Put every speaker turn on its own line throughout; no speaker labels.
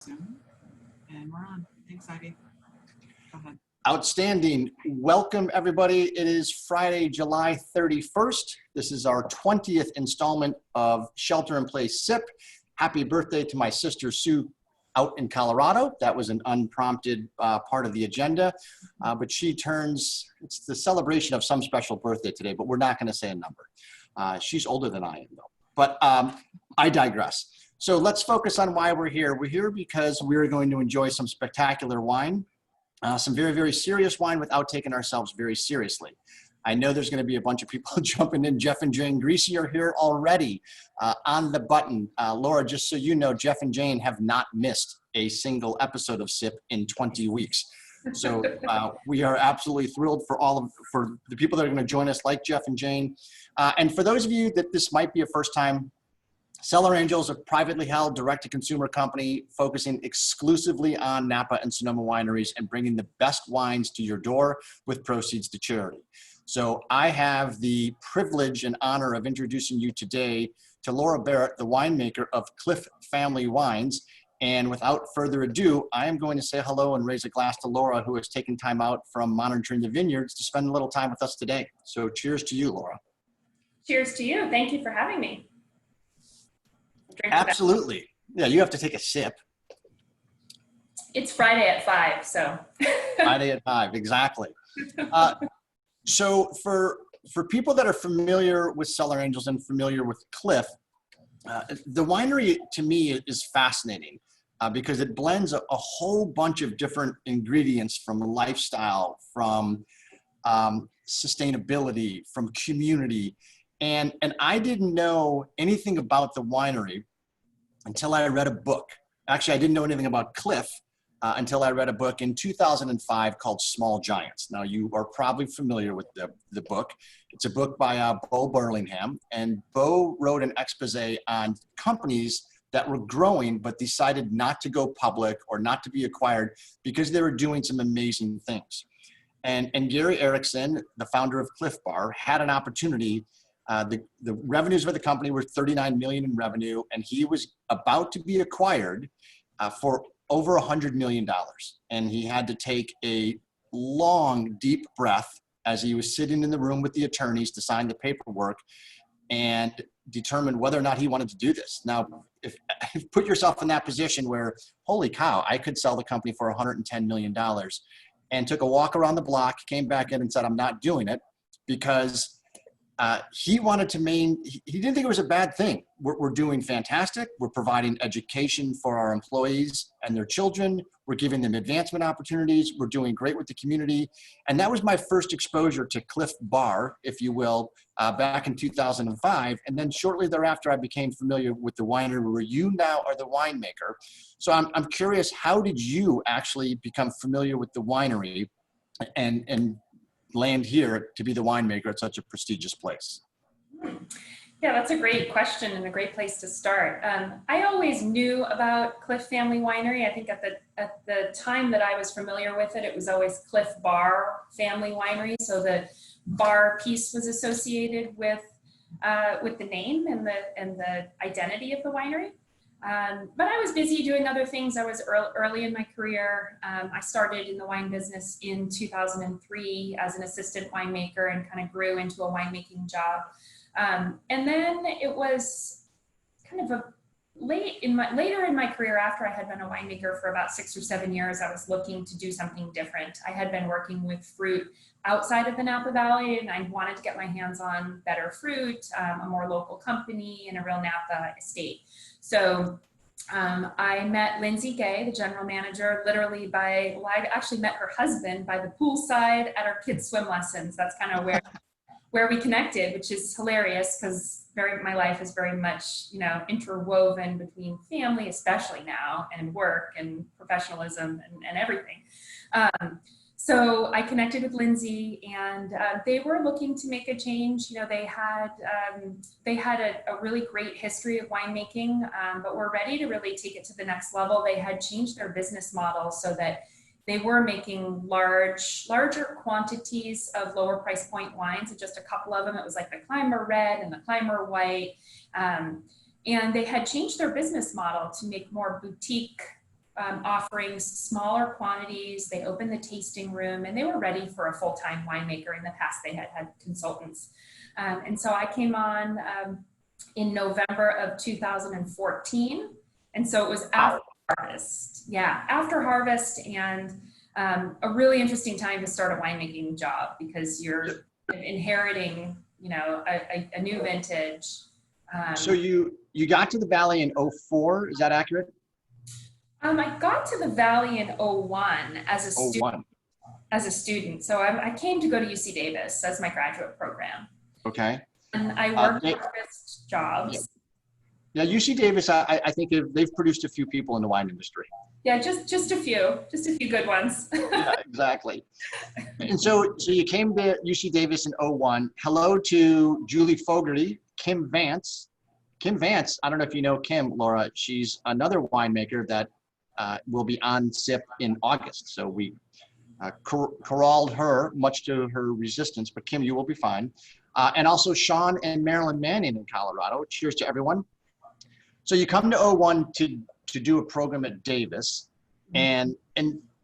Zoom, and we're on. Thanks, Ivy. Go ahead.
Outstanding. Welcome, everybody. It is Friday, July 31st. This is our 20th installment of Shelter in Place SIP. Happy birthday to my sister, Sue, out in Colorado. That was an unprompted part of the agenda, but she turns, it's the celebration of some special birthday today, but we're not going to say a number. She's older than I am, though. But I digress. So let's focus on why we're here. We're here because we're going to enjoy some spectacular wine. Some very, very serious wine without taking ourselves very seriously. I know there's going to be a bunch of people jumping in. Jeff and Jane Greasy are here already on the button. Laura, just so you know, Jeff and Jane have not missed a single episode of SIP in 20 weeks. So we are absolutely thrilled for the people that are going to join us, like Jeff and Jane. And for those of you that this might be a first time, Cellar Angels, a privately held direct-to-consumer company focusing exclusively on Napa and Sonoma wineries and bringing the best wines to your door with proceeds to charity. So I have the privilege and honor of introducing you today to Laura Barrett, the winemaker of Clif Family Wines. And without further ado, I am going to say hello and raise a glass to Laura, who has taken time out from monitoring the vineyards to spend a little time with us today. So cheers to you, Laura.
Cheers to you. Thank you for having me.
Absolutely. Yeah, you have to take a sip.
It's Friday at 5, so.
Friday at 5, exactly. So for people that are familiar with Cellar Angels and familiar with Clif, the winery to me is fascinating because it blends a whole bunch of different ingredients from lifestyle, from sustainability, from community. And I didn't know anything about the winery until I read a book. Actually, I didn't know anything about Clif until I read a book in 2005 called Small Giants. Now, you are probably familiar with the book. It's a book by Bo Burlingham, and Bo wrote an expose on companies that were growing but decided not to go public or not to be acquired because they were doing some amazing things. And Gary Erickson, the founder of Clif Bar, had an opportunity. The revenues of the company were $39 million in revenue, and he was about to be acquired for over $100 million. And he had to take a long, deep breath as he was sitting in the room with the attorneys to sign the paperwork and determine whether or not he wanted to do this. Now, if put yourself in that position where, holy cow, I could sell the company for $110 million, and took a walk around the block, came back in and said, I'm not doing it, because he wanted to he didn't think it was a bad thing. We're doing fantastic. We're providing education for our employees and their children. We're giving them advancement opportunities. We're doing great with the community. And that was my first exposure to Clif Bar, if you will, back in 2005. And then shortly thereafter, I became familiar with the winery where you now are the winemaker. So I'm curious, how did you actually become familiar with the winery and land here to be the winemaker at such a prestigious place?
Yeah, that's a great question and a great place to start. I always knew about Clif Family Winery. I think at the time that I was familiar with it, it was always Clif Bar Family Winery. So the bar piece was associated with the name and the identity of the winery. But I was busy doing other things. I was early in my career. I started in the wine business in 2003 as an assistant winemaker and kind of grew into a winemaking job. And then it was kind of later in my career, after I had been a winemaker for about 6 or 7 years, I was looking to do something different. I had been working with fruit outside of the Napa Valley, and I wanted to get my hands on better fruit, a more local company, and a real Napa estate. So I met Lindsay Gay, the general manager, literally I actually met her husband by the poolside at our kids' swim lessons. That's kind of where we connected, which is hilarious because my life is very much, interwoven between family, especially now, and work and professionalism and everything. So I connected with Lindsay, and they were looking to make a change. They had a really great history of winemaking, but were ready to really take it to the next level. They had changed their business model so that they were making larger quantities of lower price point wines, and just a couple of them. It was like the Climber Red and the Climber White. And they had changed their business model to make more boutique offerings, smaller quantities. They opened the tasting room, and they were ready for a full-time winemaker. In the past, they had consultants. And so I came on in November of 2014. And so it was after harvest. Yeah, after harvest, and a really interesting time to start a winemaking job, because you're inheriting, you know, a new vintage.
So you got to the Valley in '04, is that accurate?
I got to the Valley in '01 as a student.
'01.
As a student. So I came to go to UC Davis as my graduate program.
Okay.
And I worked harvest jobs.
Yeah, UC Davis, I think they've produced a few people in the wine industry.
Yeah, just a few good ones.
Yeah, exactly. And so you came to UC Davis in '01. Hello to Julie Fogarty, Kim Vance. Kim Vance, I don't know if you know Kim, Laura. She's another winemaker that will be on SIP in August. So we corralled her, much to her resistance, but Kim, you will be fine. And also Sean and Marilyn Manning in Colorado. Cheers to everyone. So you come to '01 to do a program at Davis, and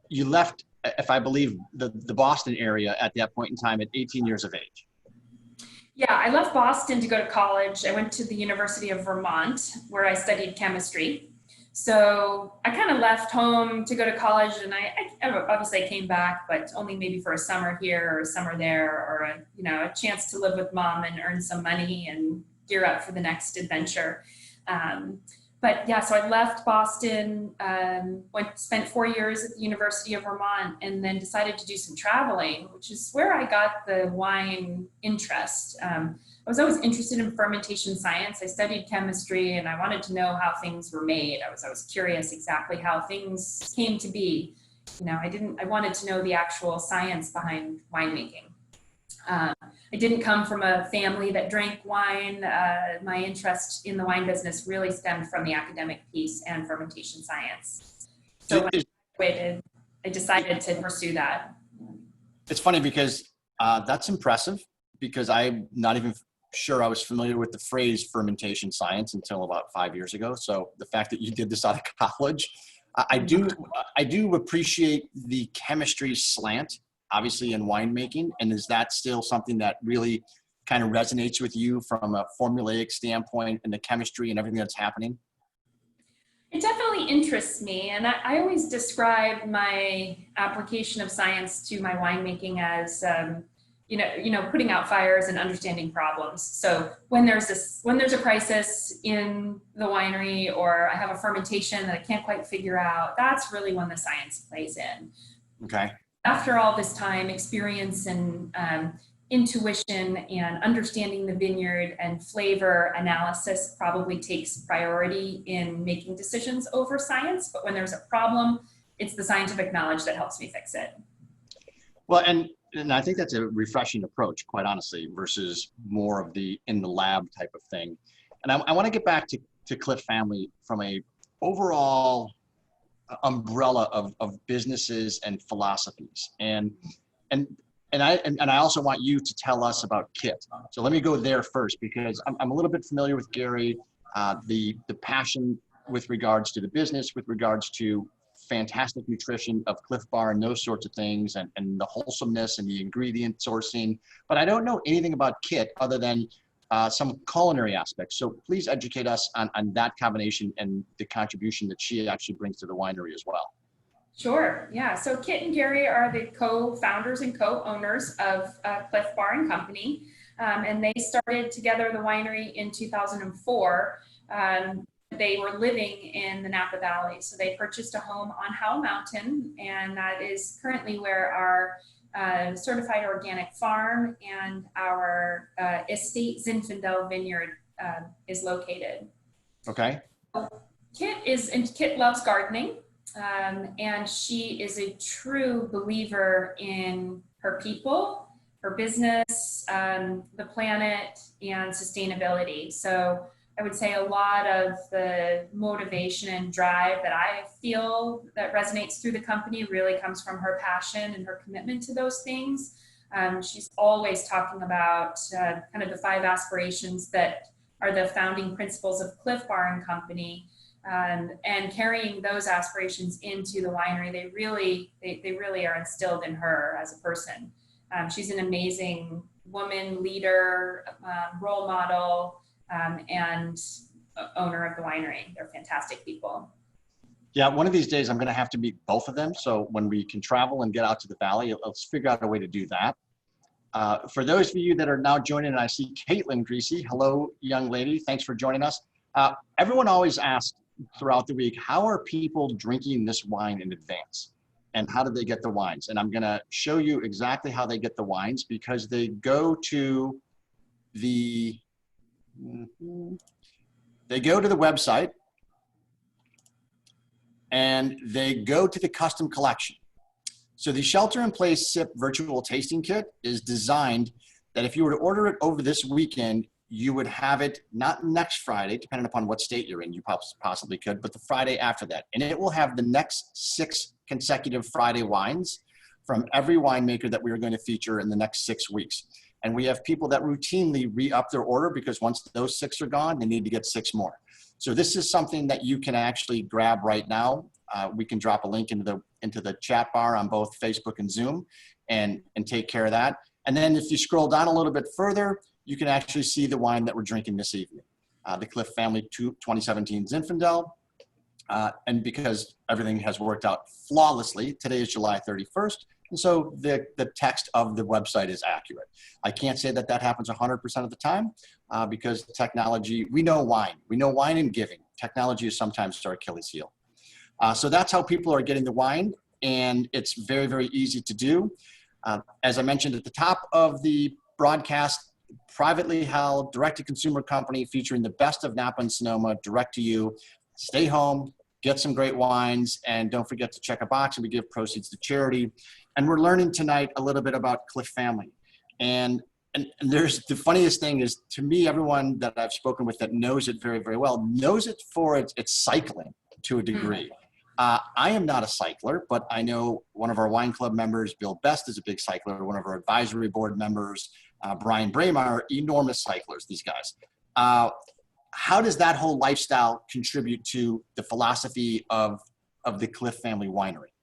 you left, if I believe, the Boston area at that point in time at 18 years of age.
Yeah, I left Boston to go to college. I went to the University of Vermont, where I studied chemistry. So I kind of left home to go to college, and I obviously came back, but only maybe for a summer here or a summer there, or a chance to live with mom and earn some money and gear up for the next adventure. But yeah, so I left Boston, spent 4 years at the University of Vermont, and then decided to do some traveling, which is where I got the wine interest. I was always interested in fermentation science. I studied chemistry, and I wanted to know how things were made. I was curious exactly how things came to be. You know, I wanted to know the actual science behind winemaking. I didn't come from a family that drank wine. My interest in the wine business really stemmed from the academic piece and fermentation science. So when I graduated, I decided to pursue that.
It's funny because that's impressive, because I'm not even sure I was familiar with the phrase fermentation science until about 5 years ago. So the fact that you did this out of college, I do appreciate the chemistry slant, obviously, in winemaking. And is that still something that really kind of resonates with you from a formulaic standpoint and the chemistry and everything that's happening?
It definitely interests me. And I always describe my application of science to my winemaking as, putting out fires and understanding problems. So when there's a crisis in the winery, or I have a fermentation that I can't quite figure out, that's really when the science plays in.
Okay.
After all this time, experience and intuition and understanding the vineyard and flavor analysis probably takes priority in making decisions over science. But when there's a problem, it's the scientific knowledge that helps me fix it.
Well, and I think that's a refreshing approach, quite honestly, versus more of the in the lab type of thing. And I want to get back to Clif Family from a overall umbrella of businesses and philosophies. And I also want you to tell us about Kit. So let me go there first, because I'm a little bit familiar with Gary, the passion with regards to the business, with regards to fantastic nutrition of Clif Bar and those sorts of things, and the wholesomeness and the ingredient sourcing. But I don't know anything about Kit other than some culinary aspects. So please educate us on that combination and the contribution that she actually brings to the winery as well.
Sure. Yeah. So Kit and Gary are the co-founders and co-owners of Clif Bar and Company. And they started together the winery in 2004. They were living in the Napa Valley. So they purchased a home on Howell Mountain, and that is currently where our certified organic farm and our estate Zinfandel Vineyard is located.
Okay.
Kit loves gardening, and she is a true believer in her people, her business, the planet, and sustainability. So I would say a lot of the motivation and drive that I feel that resonates through the company really comes from her passion and her commitment to those things. She's always talking about kind of the 5 aspirations that are the founding principles of Clif Bar and Company. and carrying those aspirations into the winery. They really are instilled in her as a person. She's an amazing woman, leader, role model, and owner of the winery. They're fantastic people.
Yeah, one of these days I'm going to have to meet both of them. So when we can travel and get out to the valley, let's figure out a way to do that. For those of you that are now joining, and I see Caitlin Greasy. Hello, young lady. Thanks for joining us. Everyone always asks throughout the week, how are people drinking this wine in advance? And how do they get the wines? And I'm going to show you exactly how they get the wines, because they go to the website, and they go to the custom collection. So the Shelter-in-Place Sip virtual tasting kit is designed that if you were to order it over this weekend, you would have it not next Friday, depending upon what state you're in, you possibly could, but the Friday after that. And it will have the next 6 consecutive Friday wines from every winemaker that we are going to feature in the next 6 weeks. And we have people that routinely re-up their order, because once those 6 are gone, they need to get 6 more. So this is something that you can actually grab right now. We can drop a link into the chat bar on both Facebook and Zoom and take care of that. And then if you scroll down a little bit further, you can actually see the wine that we're drinking this evening, the Clif Family 2017 Zinfandel. And because everything has worked out flawlessly, today is July 31st. And so the text of the website is accurate. I can't say that happens 100% of the time because technology, we know wine and giving. Technology is sometimes our Achilles heel. So that's how people are getting the wine, and it's very, very easy to do. As I mentioned at the top of the broadcast, privately held, direct-to-consumer company featuring the best of Napa and Sonoma direct to you. Stay home, get some great wines, and don't forget to check a box, and we give proceeds to charity. And we're learning tonight a little bit about Clif Family. And there's the funniest thing is, to me, everyone that I've spoken with that knows it very, very well knows it for its cycling to a degree. I am not a cycler, but I know one of our wine club members, Bill Best, is a big cycler. One of our advisory board members, Brian Braemar, enormous cyclers, these guys. How does that whole lifestyle contribute to the philosophy of the Clif Family Winery?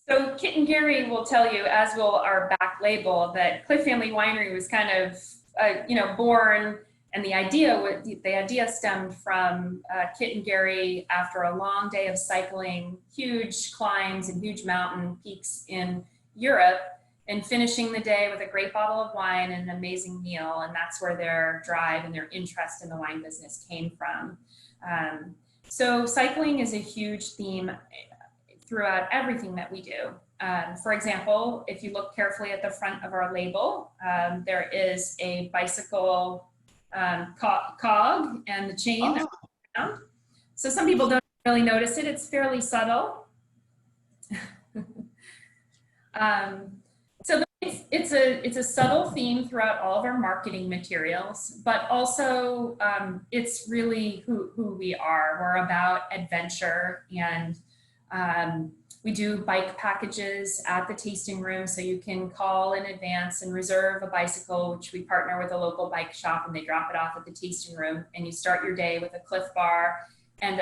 So Kit and Gary will tell you, as will our back label, that Clif Family Winery was kind of, born, and the idea stemmed from Kit and Gary after a long day of cycling, huge climbs and huge mountain peaks in Europe, and finishing the day with a great bottle of wine and an amazing meal. And that's where their drive and their interest in the wine business came from. So cycling is a huge theme throughout everything that we do. For example, if you look carefully at the front of our label, there is a bicycle cog and the chain. Oh. So some people don't really notice it. It's fairly subtle. So it's a subtle theme throughout all of our marketing materials, but also it's really who we are. We're about adventure, and we do bike packages at the tasting room, so you can call in advance and reserve a bicycle, which we partner with a local bike shop, and they drop it off at the tasting room, and you start your day with a Clif Bar and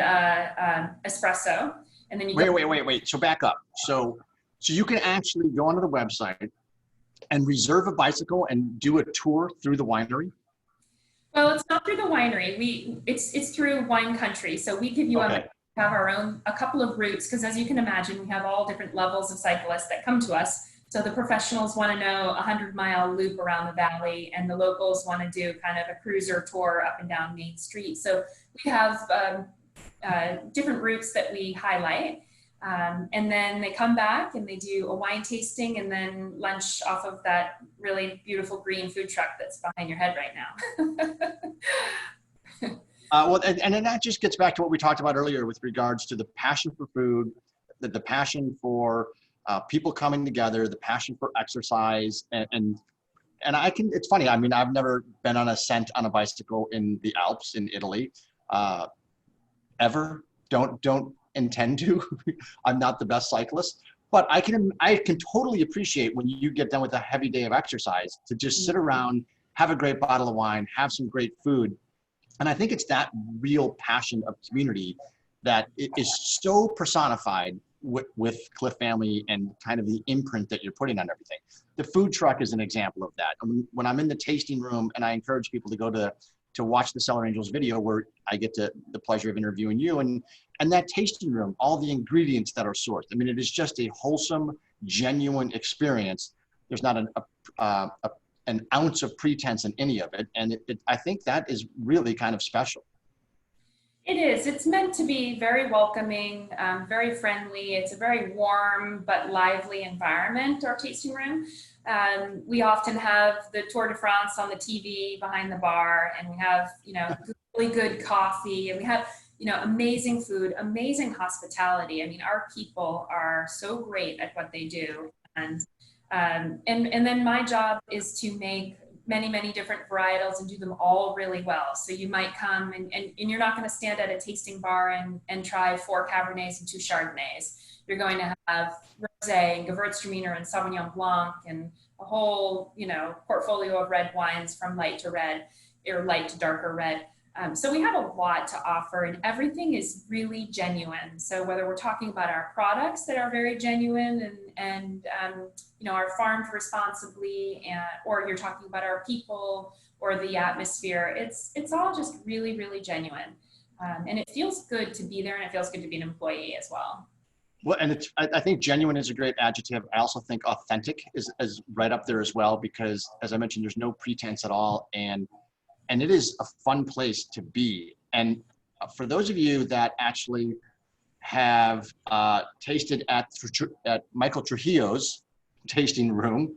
espresso, and then you
wait. So back up. So you can actually go onto the website and reserve a bicycle and do a tour through the winery?
Well, it's not through the winery. It's through Wine Country. So we give you have a couple of routes, because as you can imagine, we have all different levels of cyclists that come to us. So the professionals want to know a 100-mile loop around the valley, and the locals want to do kind of a cruiser tour up and down Main Street. So we have different routes that we highlight. And then they come back and they do a wine tasting and then lunch off of that really beautiful green food truck that's behind your head right now.
And then that just gets back to what we talked about earlier with regards to the passion for food, the passion for people coming together, the passion for exercise, and it's funny. I mean, I've never been on ascent on a bicycle in the Alps in Italy, ever. Don't intend to. I'm not the best cyclist, but I can totally appreciate when you get done with a heavy day of exercise to just sit around, have a great bottle of wine, have some great food, And I think it's that real passion of community that it is so personified with Clif Family and kind of the imprint that you're putting on everything. The food truck is an example of that. I mean, when I'm in the tasting room, and I encourage people to go to watch the Cellar Angels video where I get the pleasure of interviewing you, and that tasting room, all the ingredients that are sourced. I mean, it is just a wholesome, genuine experience. There's not an ounce of pretense in any of it. And I think that is really kind of special.
It is. It's meant to be very welcoming, very friendly. It's a very warm but lively environment, our tasting room. We often have the Tour de France on the TV behind the bar, and we have, really good coffee, and we have, amazing food, amazing hospitality. I mean, our people are so great at what they do. And then my job is to make many different varietals and do them all really well. So you might come and you're not going to stand at a tasting bar and try 4 Cabernets and 2 Chardonnays. You're going to have Rosé and Gewürztraminer and Sauvignon Blanc and a whole, portfolio of red wines from light to red or light to darker red. So we have a lot to offer, and everything is really genuine. So whether we're talking about our products that are very genuine and are farmed responsibly, or you're talking about our people or the atmosphere, it's all just really, really genuine. And it feels good to be there, and it feels good to be an employee as well.
Well, and I think genuine is a great adjective. I also think authentic is right up there as well, because as I mentioned, there's no pretense at all. And it is a fun place to be. And for those of you that actually have tasted at Michael Trujillo's tasting room,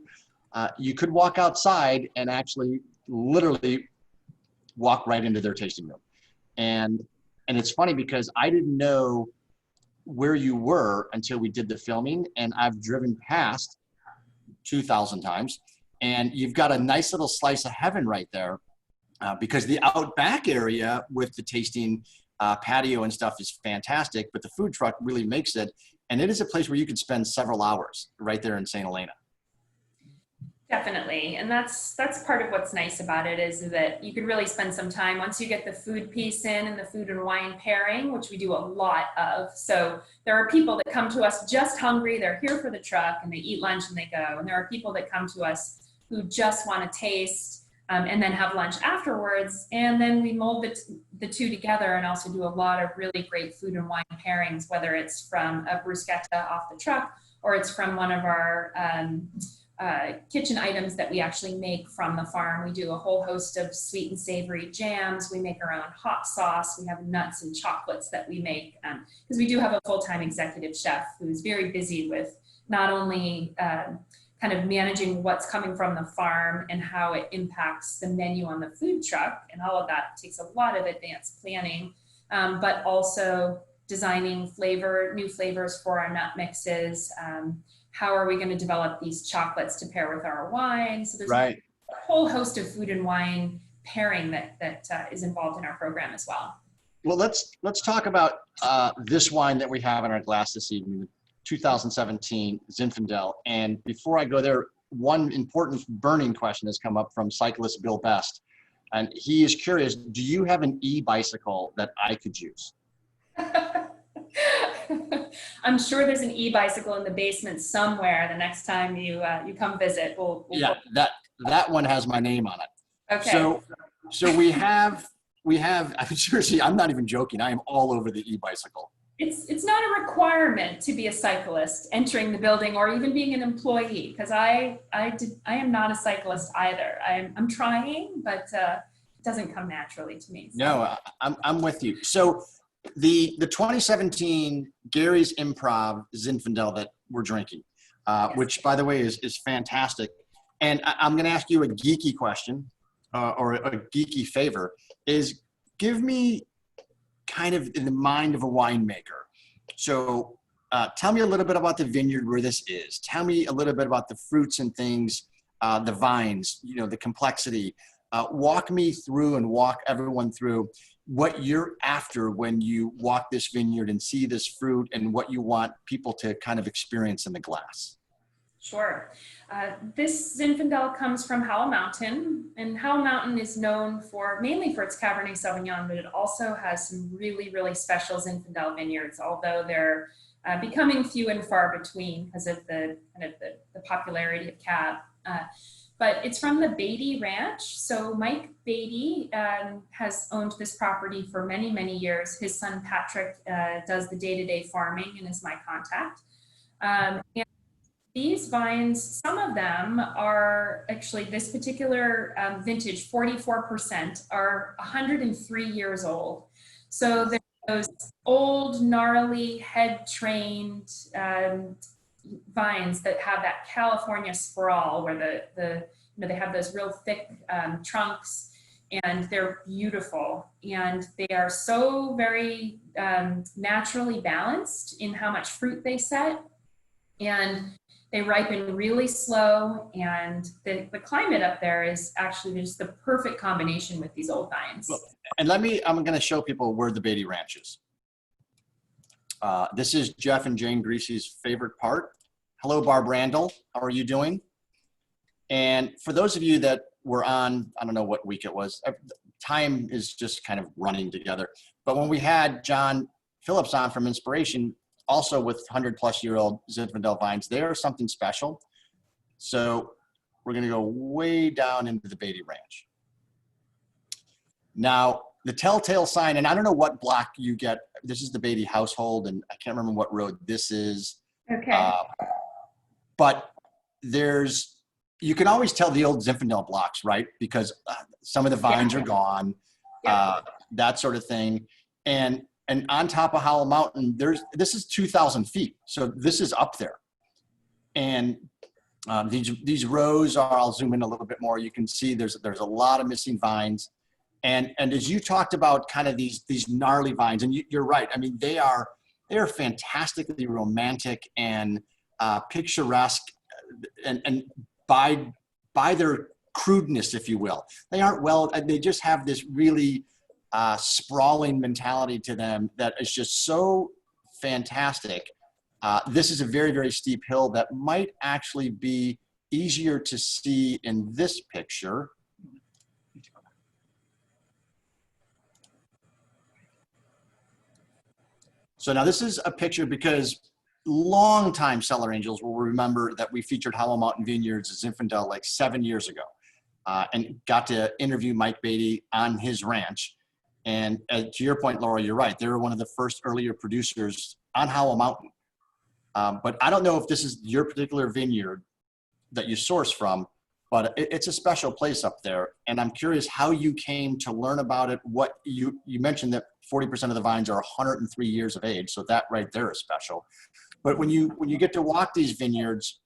you could walk outside and actually literally walk right into their tasting room. And it's funny because I didn't know where you were until we did the filming, and I've driven past 2,000 times, and you've got a nice little slice of heaven right there. Because the outback area with the tasting patio and stuff is fantastic, but the food truck really makes it. And it is a place where you could spend several hours right there in St. Helena.
Definitely. And that's part of what's nice about it, is that you could really spend some time once you get the food piece in and the food and wine pairing, which we do a lot of. So there are people that come to us just hungry. They're here for the truck and they eat lunch and they go. And there are people that come to us who just want to taste and then have lunch afterwards. And then we mold the two together and also do a lot of really great food and wine pairings, whether it's from a bruschetta off the truck or it's from one of our kitchen items that we actually make from the farm. We do a whole host of sweet and savory jams. We make our own hot sauce. We have nuts and chocolates that we make, because we do have a full-time executive chef who's very busy with not only kind of managing what's coming from the farm and how it impacts the menu on the food truck, and all of that takes a lot of advanced planning, but also designing new flavors for our nut mixes. How are we going to develop these chocolates to pair with our wine? So there's a whole host of food and wine pairing that is involved in our program as well.
Well, let's talk about this wine that we have in our glass this evening, 2017 Zinfandel. And before I go there, one important burning question has come up from cyclist Bill Best. And he is curious, do you have an e-bicycle that I could use?
I'm sure there's an e-bicycle in the basement somewhere the next time you come visit. We'll
yeah, that one has my name on it.
Okay.
So we have, seriously, I'm not even joking. I am all over the e-bicycle.
It's not a requirement to be a cyclist entering the building or even being an employee, because I am not a cyclist either. I'm trying, but it doesn't come naturally to me. So.
No, I'm with you. So the 2017 Gary's Improv Zinfandel that we're drinking,
Yes.
which by the way is fantastic. And I'm going to ask you a geeky question or a geeky favor, is give me kind of in the mind of a winemaker. So tell me a little bit about the vineyard where this is. Tell me a little bit about the fruits and things, the vines, the complexity. Walk me through and walk everyone through what you're after when you walk this vineyard and see this fruit and what you want people to kind of experience in the glass.
Sure. This Zinfandel comes from Howell Mountain, and Howell Mountain is known for mainly for its Cabernet Sauvignon, but it also has some really, really special Zinfandel vineyards, although they're becoming few and far between because of the the popularity of Cab. But it's from the Beatty Ranch. So Mike Beatty has owned this property for many, many years. His son Patrick does the day-to-day farming and is my contact. And these vines, some of them are actually, this particular vintage, 44%, are 103 years old. So they're those old, gnarly, head-trained vines that have that California sprawl where they have those real thick trunks, and they're beautiful, and they are so very naturally balanced in how much fruit they set, and they ripen really slow, and the climate up there is actually just the perfect combination with these old vines.
Well, and I'm going to show people where the Beatty Ranch is. This is Jeff and Jane Greasy's favorite part. Hello, Barb Randall. How are you doing? And for those of you that were on, I don't know what week it was, time is just kind of running together. But when we had John Phillips on from Inspiration, also with 100-plus-year-old Zinfandel vines, they are something special. So we're going to go way down into the Beatty Ranch. Now, the telltale sign, and I don't know what block you get. This is the Beatty household, and I can't remember what road this is.
Okay.
But you can always tell the old Zinfandel blocks, right? Because some of the vines are gone, that sort of thing. And on top of Howell Mountain, this is 2,000 feet. So this is up there. And these rows I'll zoom in a little bit more. You can see there's a lot of missing vines. And as you talked about kind of these gnarly vines, and you're right. I mean, they are fantastically romantic and picturesque, and by their crudeness, if you will. They aren't they just have this really sprawling mentality to them that is just so fantastic. This is a very, very steep hill that might actually be easier to see in this picture. So now this is a picture because longtime Cellar Angels will remember that we featured Howell Mountain Vineyards at Zinfandel like 7 years ago, and got to interview Mike Beatty on his ranch. And to your point, Laura, you're right. They were one of the first earlier producers on Howell Mountain. But I don't know if this is your particular vineyard that you source from, but it's a special place up there. And I'm curious how you came to learn about it. What you mentioned that 40% of the vines are 103 years of age. So that right there is special. But when you get to walk these vineyards,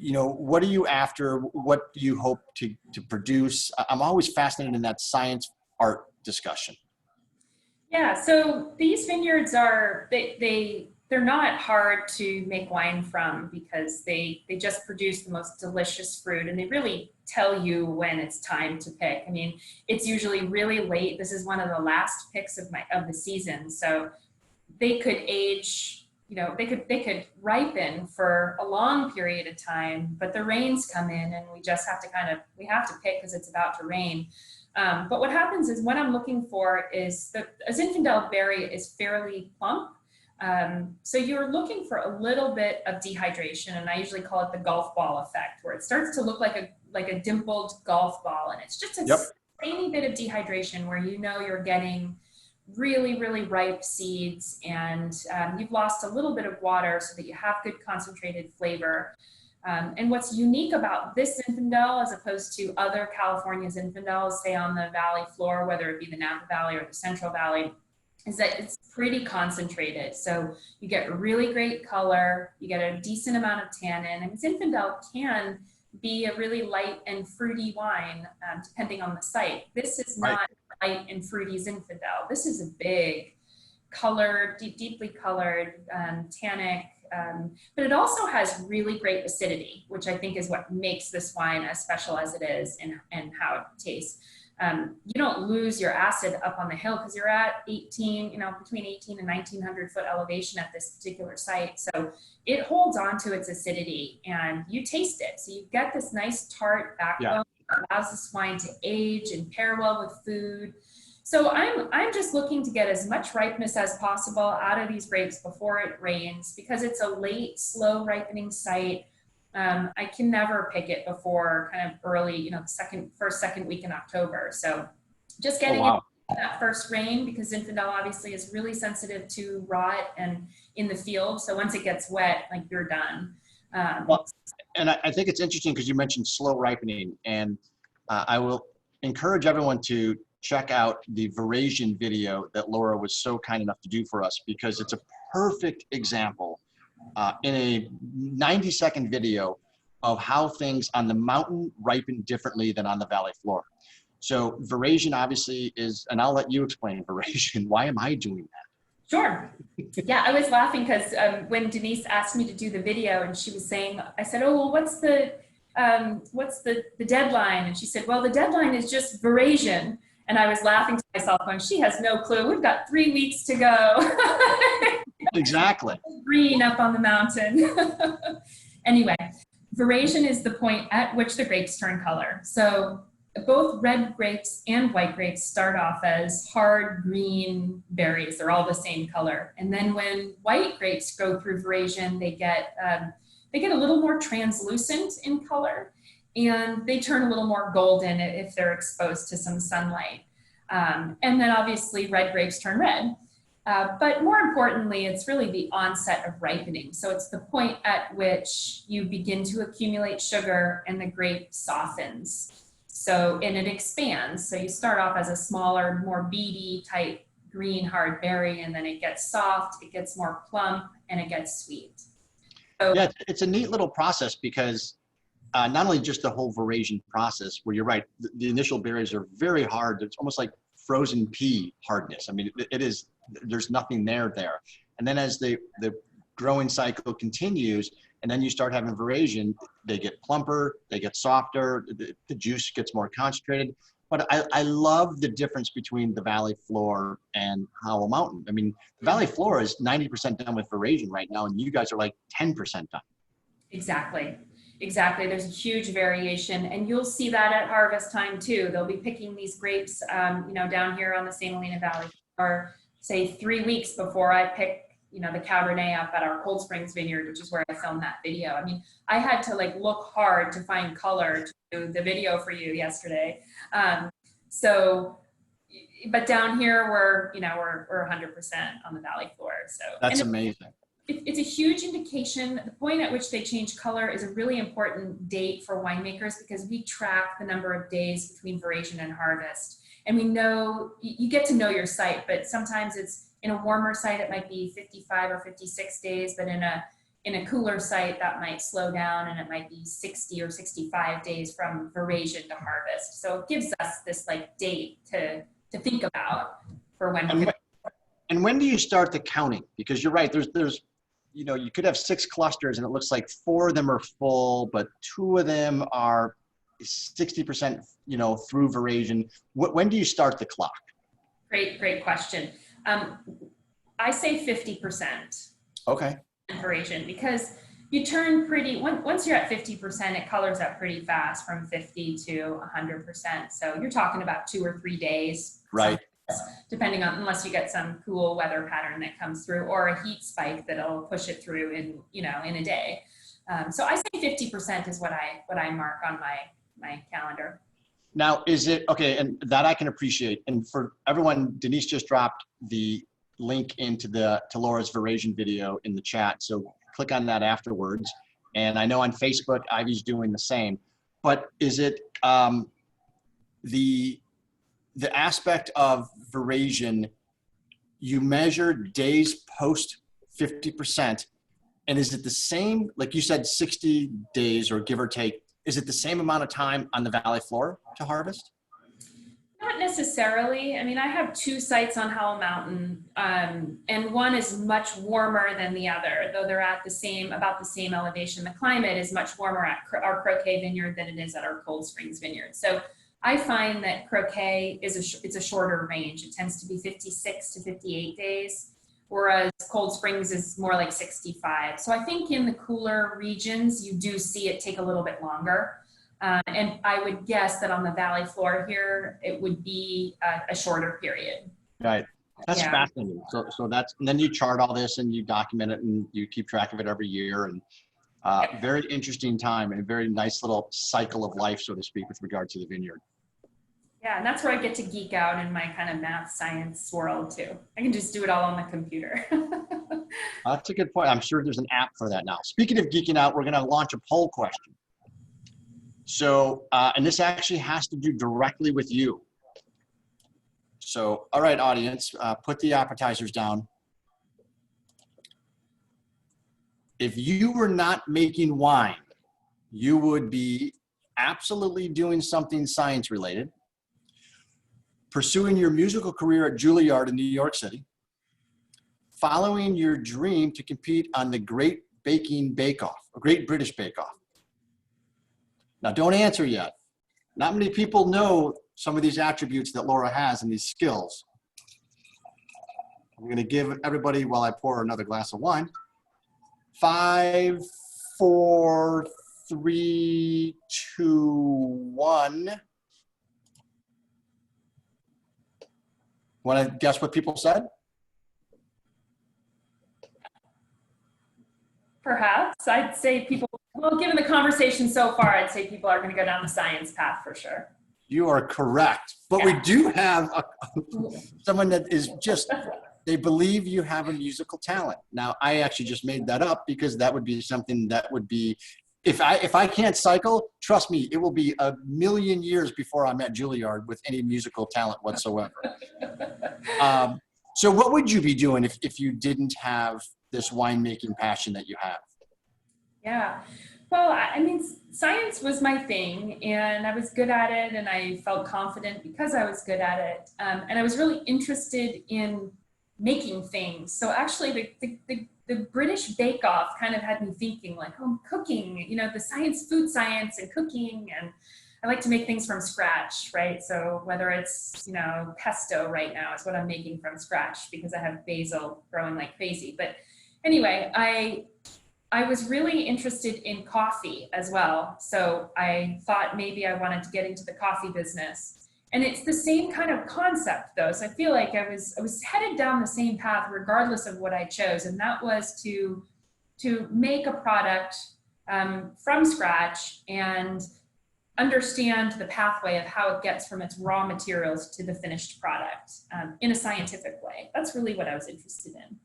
what are you after? What do you hope to produce? I'm always fascinated in that science art discussion.
Yeah, so these vineyards they're not hard to make wine from because they just produce the most delicious fruit, and they really tell you when it's time to pick. I mean, it's usually really late. This is one of the last picks of the season, so they could age. They could ripen for a long period of time, but the rains come in, and we just have to pick because it's about to rain. But what happens is what I'm looking for is a Zinfandel berry is fairly plump. So you're looking for a little bit of dehydration, and I usually call it the golf ball effect, where it starts to look like a dimpled golf ball, and it's just a tiny bit of dehydration where you're getting really, really ripe seeds, and you've lost a little bit of water so that you have good concentrated flavor. And what's unique about this Zinfandel as opposed to other California Zinfandels, say on the valley floor, whether it be the Napa Valley or the Central Valley, is that it's pretty concentrated. So you get really great color, you get a decent amount of tannin, and Zinfandel can be a really light and fruity wine, depending on the site. This is not light and fruity Zinfandel. This is a big, colored, deeply colored, tannic, but it also has really great acidity, which I think is what makes this wine as special as it is and how it tastes. you don't lose your acid up on the hill because you're at 18, between 18 and 1900 foot elevation at this particular site. So it holds on to its acidity and you taste it. So you get this nice tart backbone that allows this wine to age and pair well with food. So I'm just looking to get as much ripeness as possible out of these grapes before it rains, because it's a late, slow ripening site. I can never pick it before kind of early, second week in October. So just getting that first rain, because Zinfandel obviously is really sensitive to rot and in the field. So once it gets wet, like, you're done.
And I think it's interesting because you mentioned slow ripening, and I will encourage everyone to check out the veraison video that Laura was so kind enough to do for us, because it's a perfect example in a 90-second video of how things on the mountain ripen differently than on the valley floor. So veraison obviously is, and I'll let you explain veraison. Why am I doing that?
Sure. Yeah, I was laughing because when Denise asked me to do the video and she was saying, I said, oh, well, what's the deadline? And she said, well, the deadline is just veraison. And I was laughing to myself going, she has no clue. We've got 3 weeks to go.
Exactly.
Green up on the mountain. Anyway, veraison is the point at which the grapes turn color. So both red grapes and white grapes start off as hard green berries. They're all the same color. And then when white grapes go through veraison, they get a little more translucent in color, and they turn a little more golden if they're exposed to some sunlight. And then obviously red grapes turn red. But more importantly, it's really the onset of ripening. So it's the point at which you begin to accumulate sugar and the grape softens. So, and it expands. So you start off as a smaller, more beady type green hard berry, and then it gets soft, it gets more plump, and it gets sweet. So,
yeah, it's a neat little process, because not only just the whole veraison process, where you're right, the initial berries are very hard. It's almost like frozen pea hardness. I mean, it is, there's nothing there. And then as the growing cycle continues, and then you start having veraison, they get plumper, they get softer, the juice gets more concentrated. But I love the difference between the valley floor and Howell Mountain. I mean, the valley floor is 90% done with veraison right now, and you guys are like 10% done.
Exactly. There's a huge variation, and you'll see that at harvest time too. They'll be picking these grapes, down here on the St. Helena Valley, or say 3 weeks before I pick, the Cabernet up at our Cold Springs Vineyard, which is where I filmed that video. I mean, I had to look hard to find color to do the video for you yesterday. But down here we're 100% on the valley floor. So
that's amazing.
It's a huge indication. The point at which they change color is a really important date for winemakers, because we track the number of days between veraison and harvest. And we know, you get to know your site, but sometimes it's in a warmer site, it might be 55 or 56 days, but in a cooler site, that might slow down, and it might be 60 or 65 days from veraison to harvest. So it gives us this date to think about for when.
And when do you start the counting? Because you're right, there's you could have 6 clusters and it looks like 4 of them are full, but 2 of them are 60%, through veraison. When do you start the clock?
Great question. I say 50%.
Okay.
Veraison, because you turn once you're at 50%, it colors up pretty fast from 50 to 100%. So you're talking about 2 or 3 days.
Right.
Depending on, unless you get some cool weather pattern that comes through, or a heat spike that'll push it through in a day. So I say 50% is what I mark on my calendar.
Now, is it okay? And that I can appreciate. And for everyone, Denise just dropped the link to Laura's veraison video in the chat. So click on that afterwards. And I know on Facebook, Ivy's doing the same. But is it the aspect of veraison, you measure days post 50%, and is it the same, like you said, 60 days or give or take, is it the same amount of time on the valley floor to harvest?
Not necessarily. I mean, I have 2 sites on Howell Mountain, and one is much warmer than the other, though they're at about the same elevation. The climate is much warmer at our Croquet Vineyard than it is at our Cold Springs Vineyard. So I find that Croquet it's a shorter range. It tends to be 56 to 58 days, whereas Cold Springs is more like 65. So I think in the cooler regions, you do see it take a little bit longer. And I would guess that on the valley floor here, it would be a shorter period.
Right. That's
Yeah.
fascinating. So that's, and then you chart all this and you document it and you keep track of it every year. And very interesting time and a very nice little cycle of life, so to speak, with regard to the vineyard.
Yeah, and that's where I get to geek out in my kind of math science world too. I can just do it all on the computer.
That's a good point. I'm sure there's an app for that now. Speaking of geeking out, we're going to launch a poll question. So, and this actually has to do directly with you. So, all right, audience, put the appetizers down. If you were not making wine, you would be absolutely doing something science related, pursuing your musical career at Juilliard in New York City, following your dream to compete on the Great Baking Bake Off, a Great British Bake Off. Now, don't answer yet. Not many people know some of these attributes that Laura has and these skills. I'm going to give everybody, while I pour another glass of wine, 5, 4, 3, 2, 1. Want to guess what people said?
Perhaps. I'd say people, well, given the conversation so far, I'd say people are going to go down the science path for sure.
You are correct. But we do have someone that is just, they believe you have a musical talent. Now, I actually just made that up because that would be something that would be, if I can't cycle, trust me, it will be a million years before I'm at Juilliard with any musical talent whatsoever. So what would you be doing if you didn't have this winemaking passion that you have?
Yeah. Well, I mean, science was my thing and I was good at it and I felt confident because I was good at it. And I was really interested in making things. So actually the British Bake Off kind of had me thinking like, oh, cooking, you know, the science, food science and cooking. And I like to make things from scratch, right? So whether it's, you know, pesto right now is what I'm making from scratch because I have basil growing like crazy. But anyway, I was really interested in coffee as well. So I thought maybe I wanted to get into the coffee business. And it's the same kind of concept though. So I feel like I was headed down the same path regardless of what I chose. And that was to make a product from scratch and understand the pathway of how it gets from its raw materials to the finished product in a scientific way. That's really what I was interested in.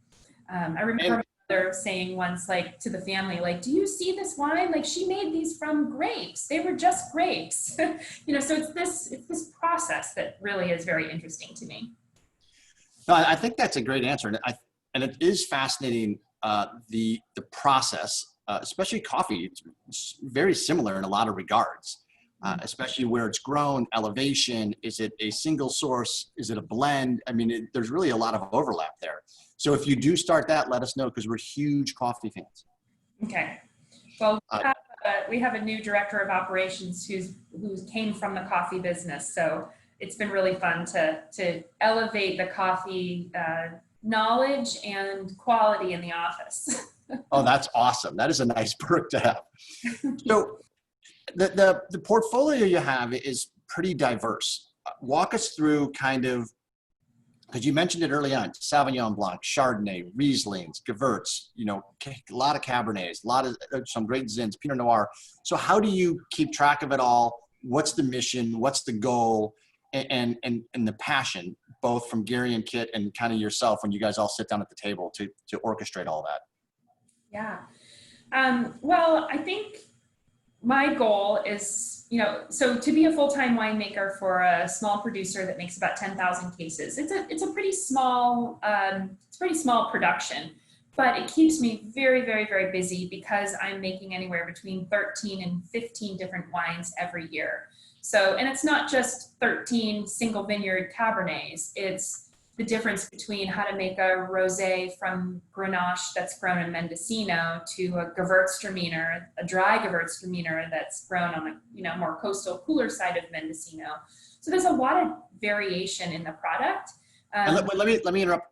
I remember my mother saying once, like to the family, like, do you see this wine? Like she made these from grapes. They were just grapes. You know, so it's this process that really is very interesting to me.
No, I think that's a great answer. And it is fascinating, the process, especially coffee. It's very similar in a lot of regards. Especially where it's grown, elevation, is it a single source? Is it a blend? I mean, there's really a lot of overlap there. So if you do start that, let us know because we're huge coffee fans.
Okay. Well, we have a new director of operations who came from the coffee business. So it's been really fun to elevate the coffee knowledge and quality in the office.
Oh, that's awesome. That is a nice perk to have. So the portfolio you have is pretty diverse. Walk us through kind of, because you mentioned it early on, Sauvignon Blanc, Chardonnay, Rieslings, Gewürz, you know, a lot of Cabernets, a lot of some great Zins, Pinot Noir. So how do you keep track of it all? What's the mission? What's the goal? And the passion, both from Gary and Kit and kind of yourself when you guys all sit down at the table to orchestrate all that?
Yeah. Well, I think my goal is, you know, so to be a full-time winemaker for a small producer that makes about 10,000 cases, it's a pretty small, production, but it keeps me very, very, very busy because I'm making anywhere between 13 and 15 different wines every year. So, and it's not just 13 single vineyard Cabernets, it's the difference between how to make a rosé from Grenache that's grown in Mendocino to a Gewürztraminer, a dry Gewürztraminer that's grown on the more coastal, cooler side of Mendocino. So there's a lot of variation in the product.
Let me interrupt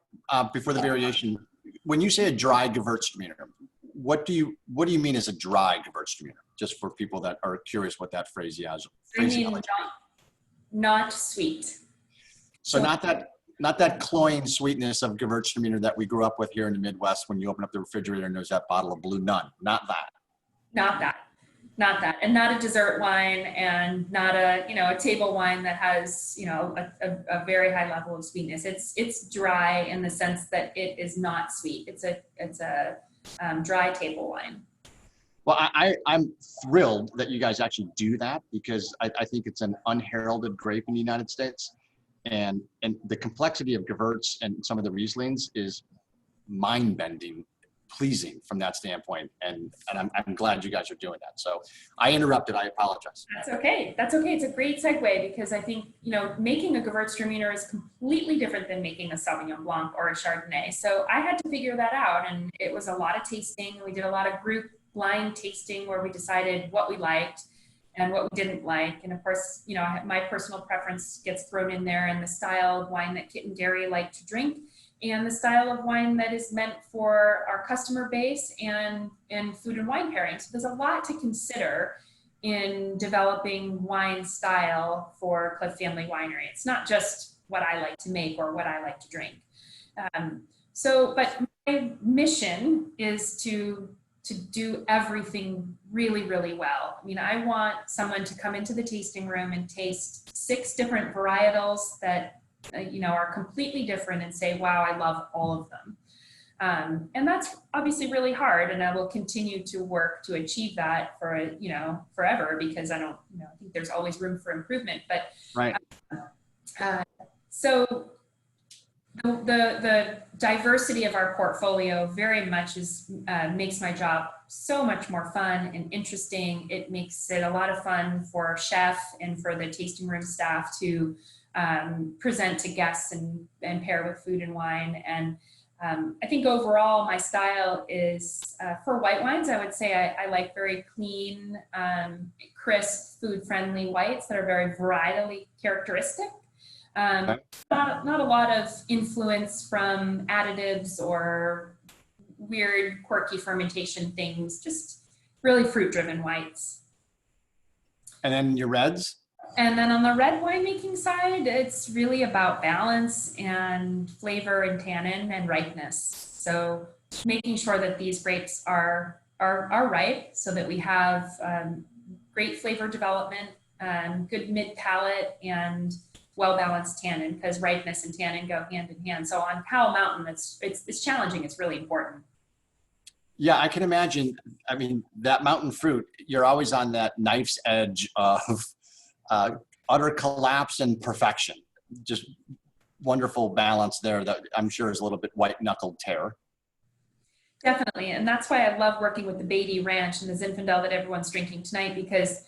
before the variation. When you say a dry Gewürztraminer, what do you mean as a dry Gewürztraminer? Just for people that are curious what that phrase is.
I mean, not sweet.
So not that cloying sweetness of Gewürztraminer that we grew up with here in the Midwest when you open up the refrigerator and there's that bottle of Blue Nun. Not that.
And not a dessert wine, and not a table wine that has a very high level of sweetness. It's dry in the sense that it is not sweet. It's a dry table wine.
Well, I'm thrilled that you guys actually do that, because I think it's an unheralded grape in the United States, and the complexity of Gewürz and some of the Rieslings is mind-bending, pleasing from that standpoint, and I'm glad you guys are doing that. So I interrupted. I apologize.
That's okay. It's a great segue, because I think making a Gewürztraminer is completely different than making a Sauvignon Blanc or a Chardonnay. So I had to figure that out, and it was a lot of tasting. We did a lot of group blind tasting where we decided what we liked and what we didn't like. And of course, my personal preference gets thrown in there, and the style of wine that Kit and Gary like to drink, and the style of wine that is meant for our customer base and food and wine pairing. So there's a lot to consider in developing wine style for Clif Family Winery. It's not just what I like to make or what I like to drink. But my mission is to do everything really, really well. I mean, I want someone to come into the tasting room and taste 6 different varietals that are completely different and say, wow, I love all of them. And that's obviously really hard, and I will continue to work to achieve that for forever, because I think there's always room for improvement. But
right.
So the diversity of our portfolio very much makes my job so much more fun and interesting. It makes it a lot of fun for our chef and for the tasting room staff to present to guests and pair with food and wine. And I think overall my style is, for white wines, I would say I like very clean, crisp, food-friendly whites that are very varietally characteristic.
Okay.
Not a lot of influence from additives or weird, quirky fermentation things, just really fruit-driven whites.
And then your reds?
And then on the red winemaking side, it's really about balance and flavor and tannin and ripeness. So making sure that these grapes are ripe, so that we have great flavor development, good mid-palate, and well-balanced tannin, because ripeness and tannin go hand in hand. So on Howell Mountain, it's challenging. It's really important.
Yeah, I can imagine. I mean, that mountain fruit, you're always on that knife's edge of utter collapse and perfection. Just wonderful balance there that I'm sure is a little bit white-knuckled terror.
Definitely, and that's why I love working with the Beatty Ranch and the Zinfandel that everyone's drinking tonight, because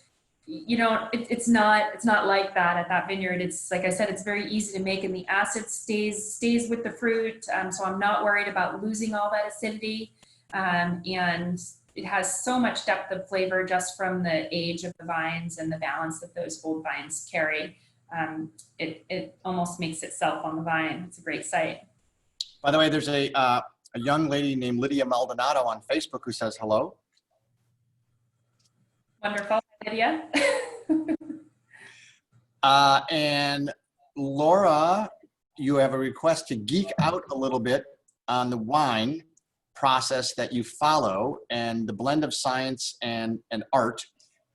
it's not like that at that vineyard. It's, like I said, it's very easy to make, and the acid stays with the fruit. So I'm not worried about losing all that acidity. And it has so much depth of flavor just from the age of the vines and the balance that those old vines carry. It almost makes itself on the vine. It's a great sight.
By the way, there's a young lady named Lydia Maldonado on Facebook who says hello.
Wonderful, Lydia.
And Laura, you have a request to geek out a little bit on the wine process that you follow and the blend of science and art,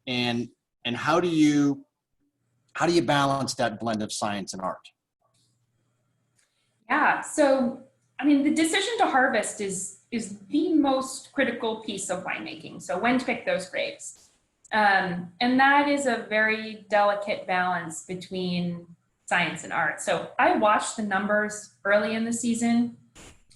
and how do you balance that blend of science and art?
Yeah, so I mean, the decision to harvest is the most critical piece of winemaking. So when to pick those grapes, and that is a very delicate balance between science and art. So I watch the numbers early in the season,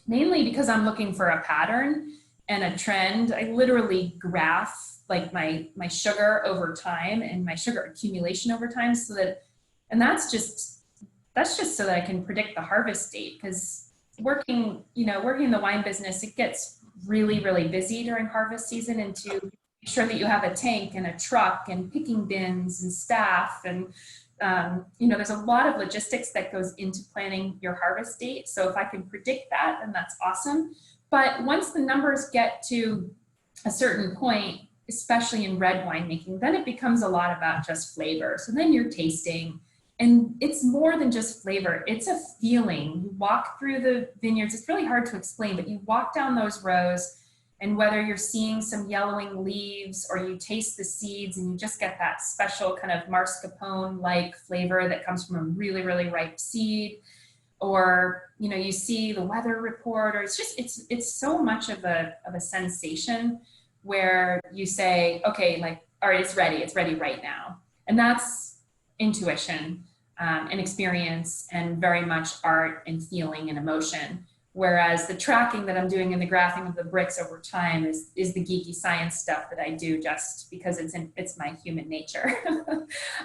mainly because I'm looking for a pattern and a trend. I literally graph like my sugar over time and my sugar accumulation over time, and that's just that's just so that I can predict the harvest date, because working in the wine business, it gets really, really busy during harvest season, and to make sure that you have a tank and a truck and picking bins and staff and there's a lot of logistics that goes into planning your harvest date. So if I can predict that, then that's awesome. But once the numbers get to a certain point, especially in red winemaking, then it becomes a lot about just flavor. So then you're tasting, and it's more than just flavor. It's a feeling. You walk through the vineyards. It's really hard to explain, but you walk down those rows, and whether you're seeing some yellowing leaves or you taste the seeds and you just get that special kind of mascarpone-like flavor that comes from a really, really ripe seed, or you see the weather report, or it's so much of a sensation where you say, okay, like, all right, it's ready right now. And that's intuition and experience, and very much art and feeling and emotion. Whereas the tracking that I'm doing and the graphing of the bricks over time is the geeky science stuff that I do just because it's my human nature.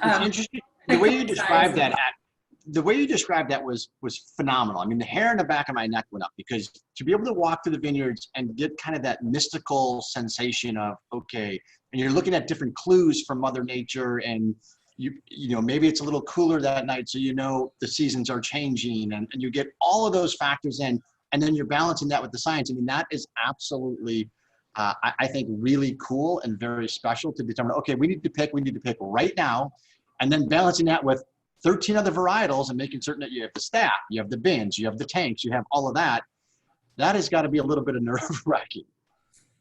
It's interesting. The way you described that, was phenomenal. I mean, the hair in the back of my neck went up, because to be able to walk through the vineyards and get kind of that mystical sensation of, okay, and you're looking at different clues from Mother Nature, and maybe it's a little cooler that night, so the seasons are changing, and you get all of those factors in, and then you're balancing that with the science. I mean, that is absolutely, I think, really cool and very special to determine, okay, we need to pick right now, and then balancing that with 13 other varietals and making certain that you have the staff, you have the bins, you have the tanks, you have all of that. That has got to be a little bit of nerve-wracking.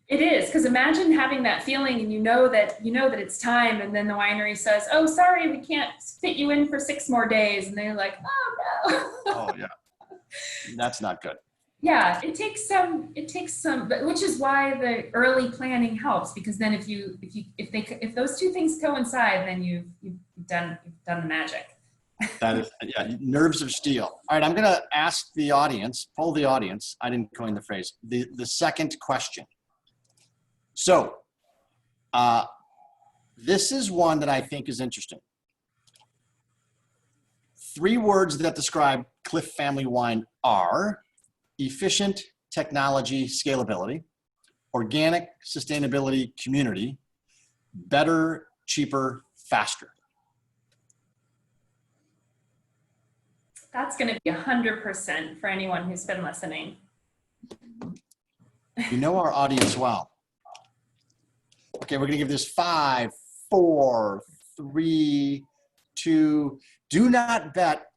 It
is, because imagine having that feeling, and you know that it's time, and then the winery says, oh, sorry, we can't fit you in for 6 more days, and they're like, oh no.
Oh yeah, that's not good.
Yeah, it takes some, which is why the early planning helps, because then if those two things coincide, then you've done the magic.
That is, yeah, nerves of steel. All right, I'm going to ask the audience, poll the audience. I didn't coin the phrase. The second question. So, this is one that I think is interesting. 3 words that describe Clif Family Wine are efficient, technology, scalability, organic, sustainability, community, better, cheaper, faster.
That's going to be 100% for anyone who's been listening.
You know our audience well. Okay, we're going to give this 5, 4, 3, 2. Do not bet,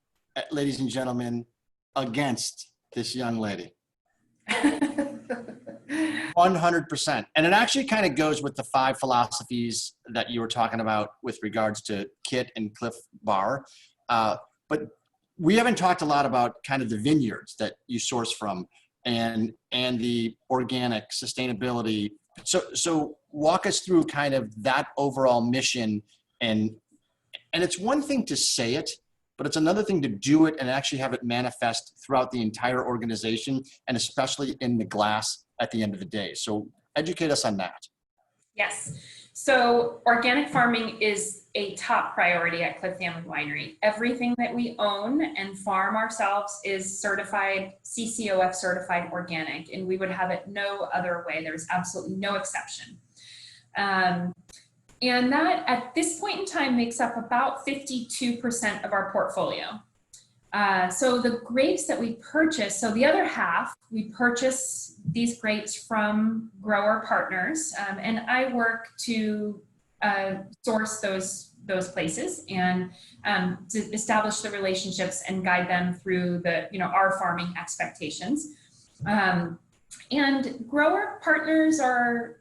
ladies and gentlemen, against this young lady. 100%. And it actually kind of goes with the 5 philosophies that you were talking about with regards to Kit and Clif Bar. But we haven't talked a lot about kind of the vineyards that you source from, and the organic sustainability. So walk us through kind of that overall mission, and it's one thing to say it, but it's another thing to do it and actually have it manifest throughout the entire organization, and especially in the glass at the end of the day. So educate us on that.
Yes. So organic farming is a top priority at Clif Family Winery. Everything that we own and farm ourselves is certified, CCOF certified organic, and we would have it no other way. There's absolutely no exception. And that at this point in time makes up about 52% of our portfolio. So the grapes that we purchase, so the other half, we purchase these grapes from grower partners, and I work to source those places and to establish the relationships and guide them through our farming expectations. And grower partners are,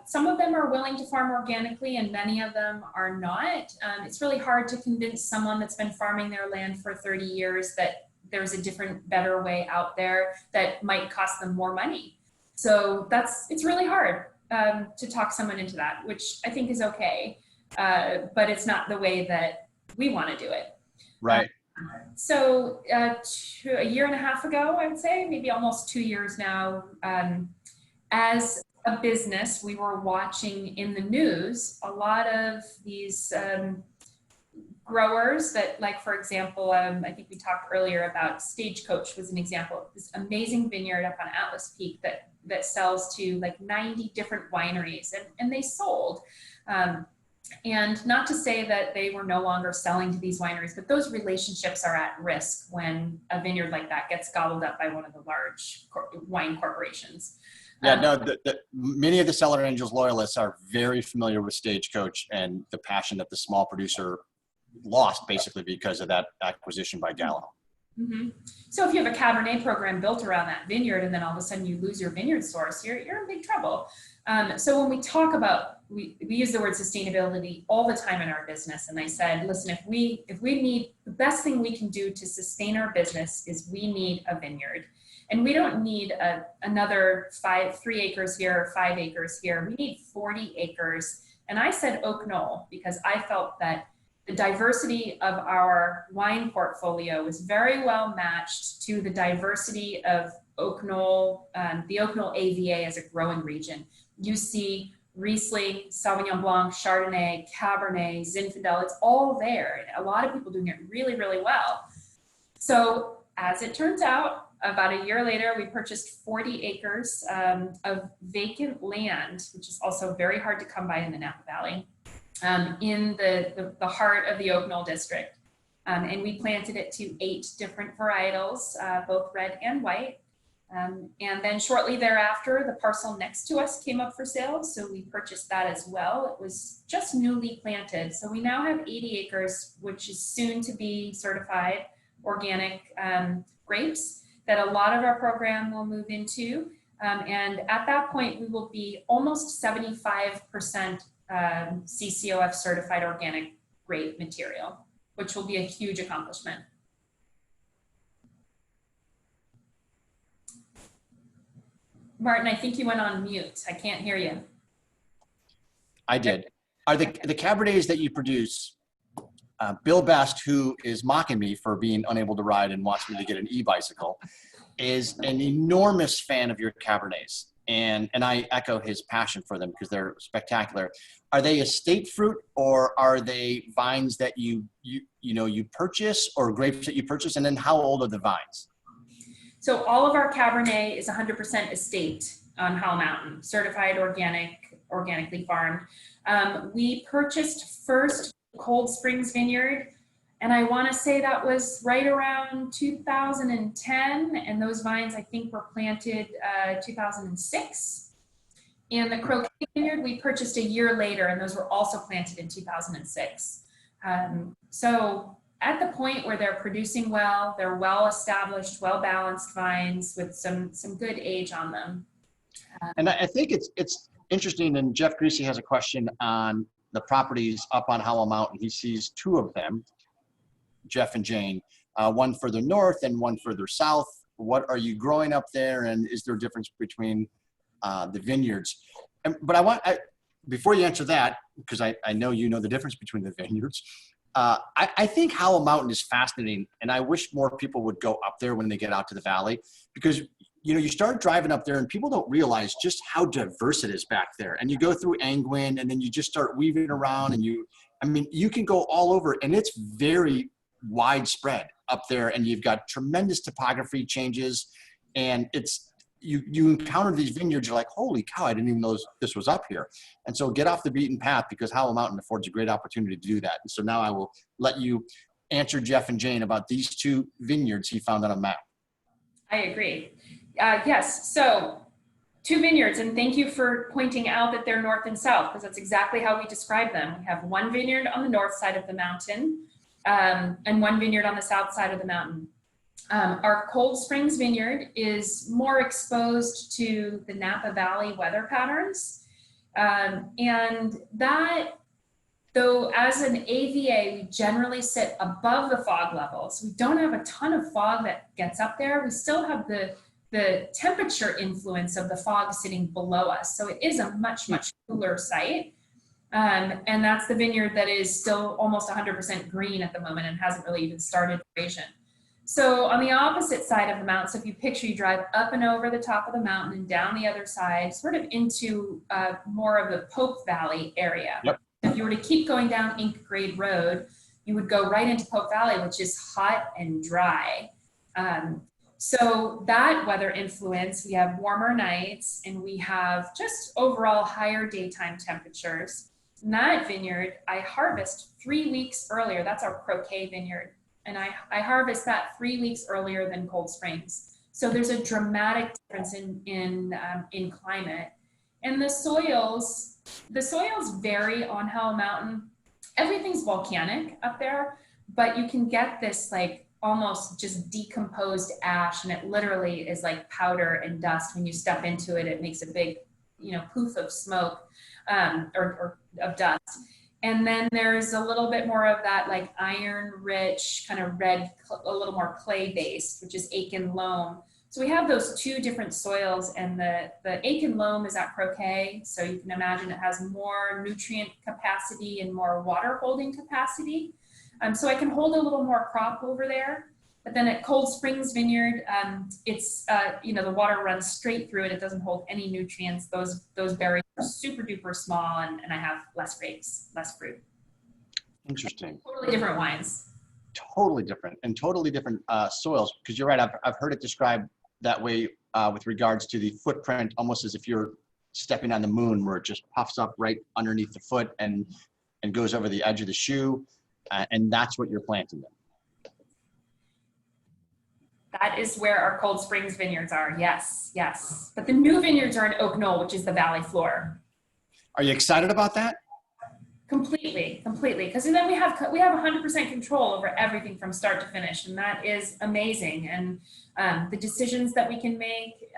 some of them are willing to farm organically and many of them are not. It's really hard to convince someone that's been farming their land for 30 years that there's a different, better way out there that might cost them more money. So it's really hard to talk someone into that, which I think is okay, but it's not the way that we want to do it.
Right.
So a year and a half ago, I would say, maybe almost 2 years now, as a business, we were watching in the news a lot of these growers that, like, for example, I think we talked earlier about Stagecoach was an example of this amazing vineyard up on Atlas Peak that sells to like 90 different wineries, and they sold. And not to say that they were no longer selling to these wineries, but those relationships are at risk when a vineyard like that gets gobbled up by one of the large wine corporations.
Yeah, no, many of the Cellar Angels loyalists are very familiar with Stagecoach and the passion that the small producer lost basically because of that acquisition by Gallo.
Mm-hmm. So if you have a Cabernet program built around that vineyard and then all of a sudden you lose your vineyard source, you're in big trouble. So when we talk about, we use the word sustainability all the time in our business. And I said, listen, if we need, the best thing we can do to sustain our business is we need a vineyard. And we don't need another 3 acres here or 5 acres here. We need 40 acres. And I said Oak Knoll because I felt that the diversity of our wine portfolio is very well matched to the diversity of Oak Knoll, the Oak Knoll AVA as a growing region. You see Riesling, Sauvignon Blanc, Chardonnay, Cabernet, Zinfandel, it's all there. A lot of people doing it really, really well. So as it turns out, about a year later, we purchased 40 acres of vacant land, which is also very hard to come by in the Napa Valley, in the heart of the Oak Knoll district. And we planted it to 8 different varietals, both red and white. And then shortly thereafter, the parcel next to us came up for sale. So we purchased that as well. It was just newly planted. So we now have 80 acres, which is soon to be certified organic grapes that a lot of our program will move into. And at that point, we will be almost 75% CCOF certified organic grape material, which will be a huge accomplishment. Martin, I think you went on mute. I can't hear you.
I did. Are the Cabernets that you produce, Bill Best, who is mocking me for being unable to ride and wants me to get an e-bicycle, is an enormous fan of your Cabernets. And I echo his passion for them because they're spectacular. Are they estate fruit, or are they vines that you purchase, or grapes that you purchase? And then how old are the vines?
So all of our Cabernet is 100% estate on Howell Mountain, certified organically farmed. We purchased first Cold Springs Vineyard, and I want to say that was right around 2010, and those vines I think were planted 2006. And the Croquet Vineyard we purchased a year later, and those were also planted in 2006. So at the point where they're producing well, they're well-established, well-balanced vines with some good age on them.
And I think it's interesting, and Jeff Greasy has a question on the properties up on Howell Mountain. He sees 2 of them, Jeff and Jane, one further north and one further south. What are you growing up there, and is there a difference between the vineyards? But before you answer that, because I know you know the difference between the vineyards, I think Howell Mountain is fascinating, and I wish more people would go up there when they get out to the valley, because you start driving up there and people don't realize just how diverse it is back there. And you go through Angwin, and then you just start weaving around, and you can go all over, and it's very widespread up there, and you've got tremendous topography changes, and you encounter these vineyards, you're like, holy cow, I didn't even know this was up here. And so get off the beaten path, because Howell Mountain affords a great opportunity to do that. And so now I will let you answer Jeff and Jane about these 2 vineyards he found on a map.
I agree. Yes, so 2 vineyards, and thank you for pointing out that they're north and south, because that's exactly how we describe them. We have 1 vineyard on the north side of the mountain, and 1 vineyard on the south side of the mountain. Our Cold Springs Vineyard is more exposed to the Napa Valley weather patterns. And that, though, as an AVA, we generally sit above the fog levels. We don't have a ton of fog that gets up there. We still have the temperature influence of the fog sitting below us. So it is a much, much cooler site. And that's the vineyard that is still almost 100% green at the moment and hasn't really even started aeration. So on the opposite side of the mountain, so if you picture, you drive up and over the top of the mountain and down the other side, sort of into more of the Pope Valley area.
Yep.
If you were to keep going down Ink Grade Road, you would go right into Pope Valley, which is hot and dry. So that weather influence, we have warmer nights and we have just overall higher daytime temperatures. In that vineyard, I harvest 3 weeks earlier. That's our croquet vineyard. And I harvest that 3 weeks earlier than Cold Springs. So there's a dramatic difference in climate. And the soils vary on Howell Mountain. Everything's volcanic up there, but you can get this like almost just decomposed ash, and it literally is like powder and dust. When you step into it, it makes a big, poof of smoke or of dust. And then there's a little bit more of that like iron rich kind of red, a little more clay based, which is Aiken loam. So we have those two different soils, and the Aiken loam is at croquet. So you can imagine it has more nutrient capacity and more water holding capacity. So I can hold a little more crop over there. But then at Cold Springs Vineyard, it's, the water runs straight through it. It doesn't hold any nutrients. Those berries are super duper small, and I have less grapes, less fruit.
Interesting.
Totally different wines.
Totally different, and totally different soils. Because you're right, I've heard it described that way with regards to the footprint, almost as if you're stepping on the moon, where it just puffs up right underneath the foot and goes over the edge of the shoe. And that's what you're planting in.
That is where our Cold Springs vineyards are. Yes, yes. But the new vineyards are in Oak Knoll, which is the valley floor.
Are you excited about that?
Completely. Because then we have 100% control over everything from start to finish, and that is amazing. And the decisions that we can make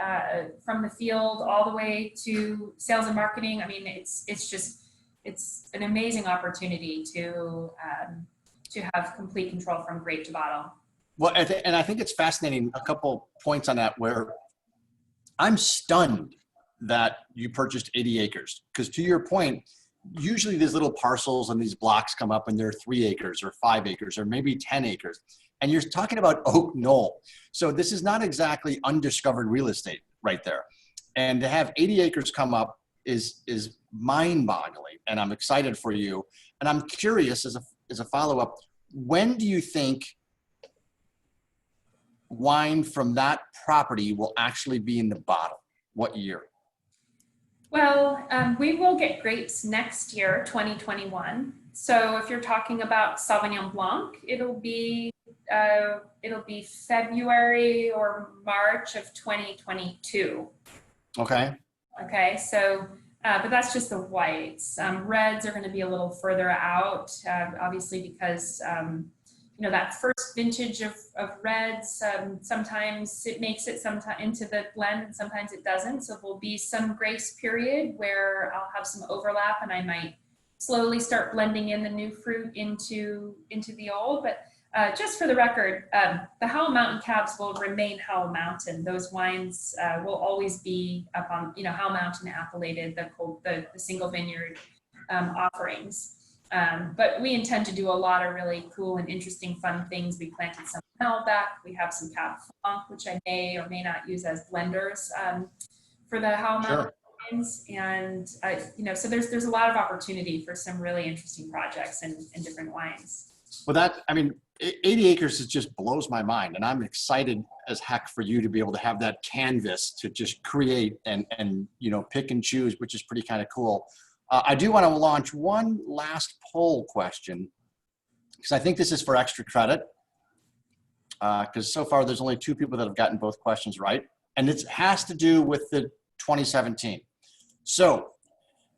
from the field all the way to sales and marketing. I mean, it's an amazing opportunity to have complete control from grape to bottle.
Well, and I think it's fascinating, a couple points on that, where I'm stunned that you purchased 80 acres. Because to your point, usually these little parcels and these blocks come up and they're 3 acres or 5 acres or maybe 10 acres. And you're talking about Oak Knoll. So this is not exactly undiscovered real estate right there. And to have 80 acres come up is mind-boggling, and I'm excited for you. And I'm curious, as a follow-up, when do you think wine from that property will actually be in the bottle? What year?
Well, we will get grapes next year, 2021. So if you're talking about Sauvignon Blanc, it'll be February or March of 2022.
Okay.
Okay, so, but that's just the whites. Reds are going to be a little further out, obviously, because, that first vintage of reds, sometimes it makes it into the blend and sometimes it doesn't. So there'll be some grace period where I'll have some overlap and I might slowly start blending in the new fruit into the old. But just for the record, the Howell Mountain cabs will remain Howell Mountain. Those wines will always be up on, Howell Mountain appellated, the single vineyard offerings. But we intend to do a lot of really cool and interesting, fun things. We planted some Malbec. We have some Cab Franc, which I may or may not use as blenders for the Howell Mountain wines. And so there's a lot of opportunity for some really interesting projects and different wines.
Well, 80 acres just blows my mind, and I'm excited as heck for you to be able to have that canvas to just create and pick and choose, which is pretty kind of cool. I do want to launch one last poll question, because I think this is for extra credit, because so far there's only 2 people that have gotten both questions right, and it has to do with the 2017. So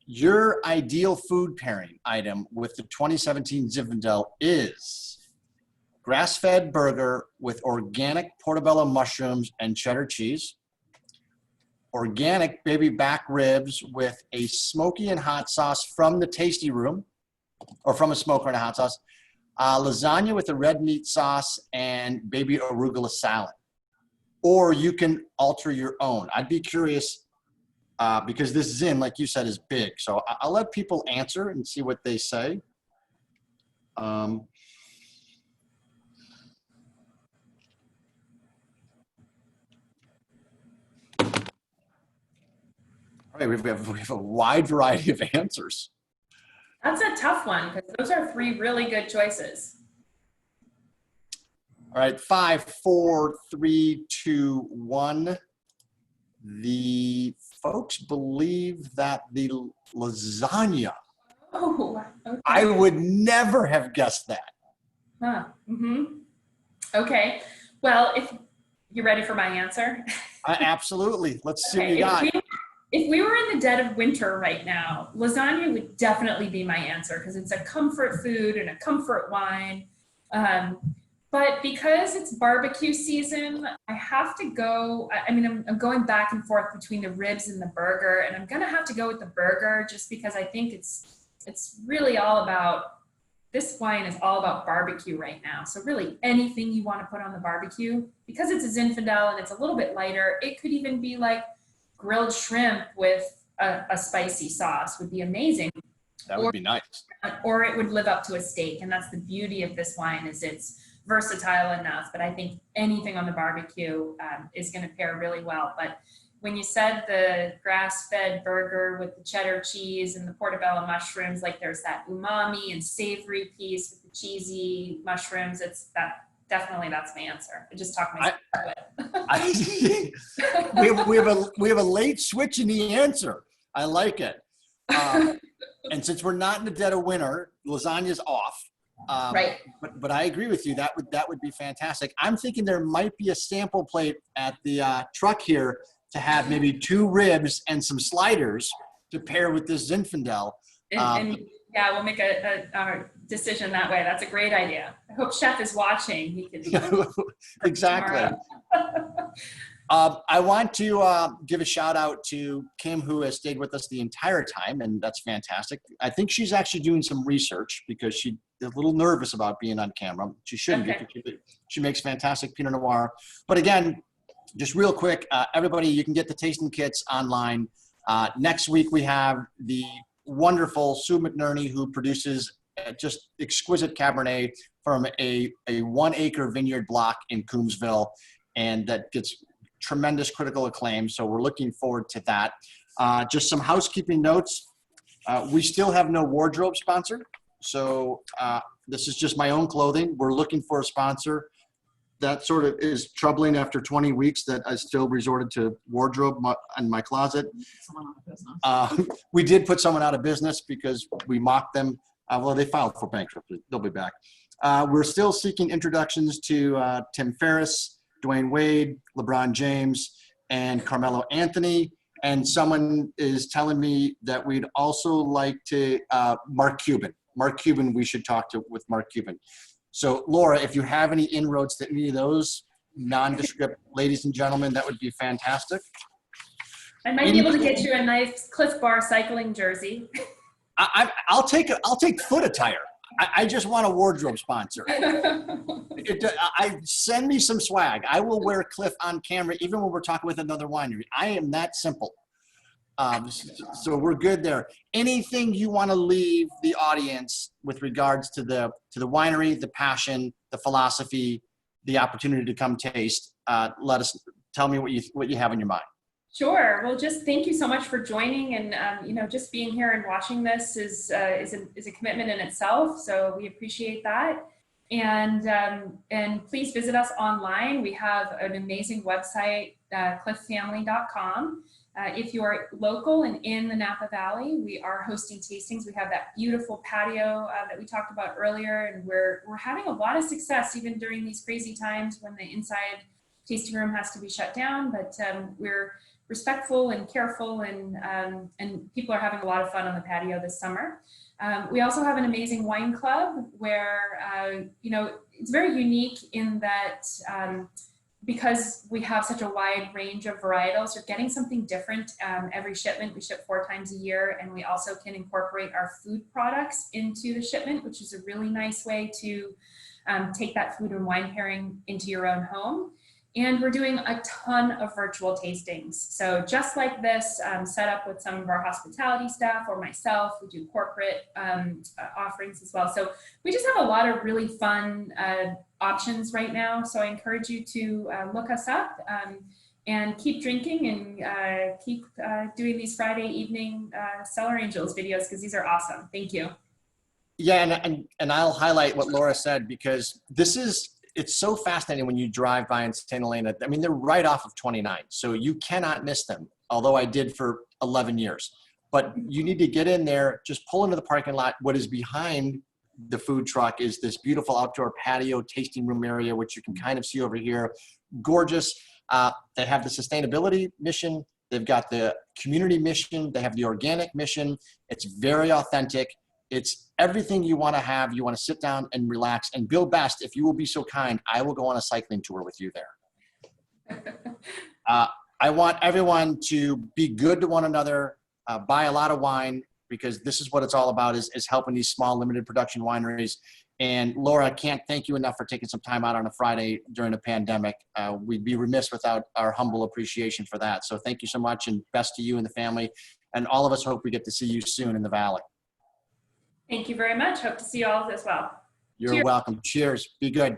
your ideal food pairing item with the 2017 Zinfandel is grass-fed burger with organic portobello mushrooms and cheddar cheese, organic baby back ribs with a smoky and hot sauce from the tasty room, or from a smoker and a hot sauce, lasagna with a red meat sauce, and baby arugula salad. Or you can alter your own. I'd be curious, because this Zin, like you said, is big. So I'll let people answer and see what they say. All right, we have a wide variety of answers.
That's a tough one, because those are 3 really good choices.
All right, 5, 4, 3, 2, 1. The folks believe that the lasagna.
Oh, okay.
I would never have guessed that.
Huh. Mm-hmm. Okay. Well, if you're ready for my answer.
Absolutely. Let's see what you
Okay.
got.
If we were in the dead of winter right now, lasagna would definitely be my answer because it's a comfort food and a comfort wine. But because it's barbecue season, I have to go. I mean, I'm going back and forth between the ribs and the burger, and I'm gonna have to go with the burger just because I think it's really all about, this wine is all about barbecue right now. So really anything you want to put on the barbecue, because it's a Zinfandel and it's a little bit lighter, it could even be like grilled shrimp with a spicy sauce would be amazing.
That would be nice.
Or it would live up to a steak. And that's the beauty of this wine, is it's versatile enough. But I think anything on the barbecue is going to pair really well. But when you said the grass-fed burger with the cheddar cheese and the portobello mushrooms, like there's that umami and savory piece with the cheesy mushrooms, it's that. Definitely, that's my answer. I just talked myself into it.
we have a late switch in the answer. I like it. And since we're not in the dead of winter, lasagna's off.
Right.
But I agree with you. That would be fantastic. I'm thinking there might be a sample plate at the truck here to have maybe 2 ribs and some sliders to pair with this Zinfandel.
And yeah, we'll make a decision that way. That's a great idea. I hope Chef is watching. He could
exactly. I want to give a shout out to Kim, who has stayed with us the entire time, and that's fantastic. I think she's actually doing some research because she's a little nervous about being on camera. She shouldn't be. She makes fantastic Pinot Noir. But again, just real quick, everybody, you can get the tasting kits online. Next week, we have the wonderful Sue McNerney, who produces just exquisite Cabernet from a 1-acre vineyard block in Coombsville, and that gets tremendous critical acclaim. So we're looking forward to that. Just some housekeeping notes. We still have no wardrobe sponsor. So this is just my own clothing. We're looking for a sponsor. That sort of is troubling after 20 weeks that I still resorted to wardrobe in my closet.
Someone out of business.
We did put someone out of business because we mocked them. Well, they filed for bankruptcy. They'll be back. We're still seeking introductions to Tim Ferriss, Dwayne Wade, LeBron James, and Carmelo Anthony. And someone is telling me that we'd also like to Mark Cuban. Mark Cuban, we should talk to with Mark Cuban. So, Laura, if you have any inroads to any of those nondescript ladies and gentlemen, that would be fantastic.
I might be able to get you a nice Clif Bar cycling jersey.
I'll take foot attire. I just want a wardrobe sponsor. Send me some swag. I will wear Clif on camera, even when we're talking with another winery. I am that simple. So we're good there. Anything you want to leave the audience with regards to the winery, the passion, the philosophy, the opportunity to come taste? Tell me what you have in your mind.
Sure. Well, just thank you so much for joining, and just being here and watching this is a commitment in itself. So we appreciate that, and please visit us online. We have an amazing website, cliffamily.com. If you are local and in the Napa Valley, we are hosting tastings. We have that beautiful patio that we talked about earlier, and we're having a lot of success even during these crazy times when the inside tasting room has to be shut down. But we're respectful and careful, and people are having a lot of fun on the patio this summer. We also have an amazing wine club where it's very unique in that. Because we have such a wide range of varietals, you're getting something different every shipment. We ship 4 times a year, and we also can incorporate our food products into the shipment, which is a really nice way to take that food and wine pairing into your own home. And we're doing a ton of virtual tastings. So just like this, set up with some of our hospitality staff or myself, we do corporate offerings as well. So we just have a lot of really fun options right now. So I encourage you to look us up and keep drinking and keep doing these Friday evening Cellar Angels videos, because these are awesome. Thank you.
Yeah, and I'll highlight what Laura said, because this is it's so fascinating when you drive by in St. Helena. I mean, they're right off of 29, so you cannot miss them, although I did for 11 years. But you need to get in there, just pull into the parking lot. What is behind the food truck is this beautiful outdoor patio tasting room area, which you can kind of see over here. Gorgeous. They have the sustainability mission. They've got the community mission. They have the organic mission. It's very authentic. It's everything you want to have. You want to sit down and relax. And Bill Best, if you will be so kind, I will go on a cycling tour with you there. I want everyone to be good to one another, buy a lot of wine, because this is what it's all about, is helping these small limited production wineries. And Laura, I can't thank you enough for taking some time out on a Friday during a pandemic. We'd be remiss without our humble appreciation for that. So thank you so much, and best to you and the family. And all of us hope we get to see you soon in the Valley.
Thank you very much. Hope to see you all as well.
You're welcome. Cheers. Be good.